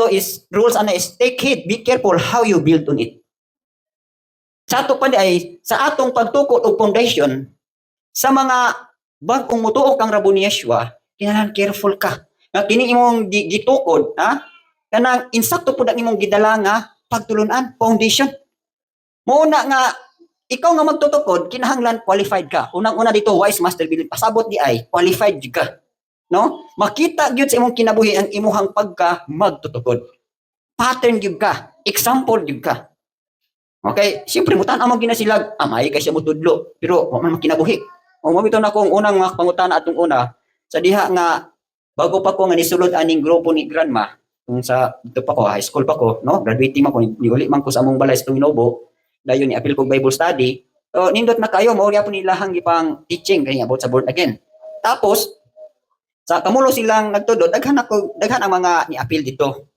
is rules ana is take heed, be careful how you build on it. Sa ato pa ay sa atong pagtukod og foundation sa mga bag-ong mutuok ang rabo ni Yeshua, kinahanglan careful ka. Nga kini imong gitukod, ha? Kanang insakto pud ang imong gidala nga pagtulunan, foundation. Muna nga ikaw nga magtutukod, kinahanglan qualified ka. Unang-una dito, wise master builder, pasabot di ay qualified jud ka. No? Makita gyud sa imong kinabuhi ang imuhang pagka magtutukod. Pattern gyud ka, example gyud ka. Okay, siyempre mutan amang ginasilag, amay kay siya mutudlo, pero wa man makinabuhi. O mabito na kong unang mga pangutana atong una, sa diha nga bago pa ko nga nisulod aning grupo ni grandma, kung sa dito pa ko high school pa ko, no, graduating man ko, niuli man ko sa among balay sa Tunginobo, dayon ni apil ko Bible study. So nindot na kayo mao gyapon nilahang gipang teaching kay about sa born again. Tapos sa kamulo silang nagtudlo, daghan ang mga ni apil dito.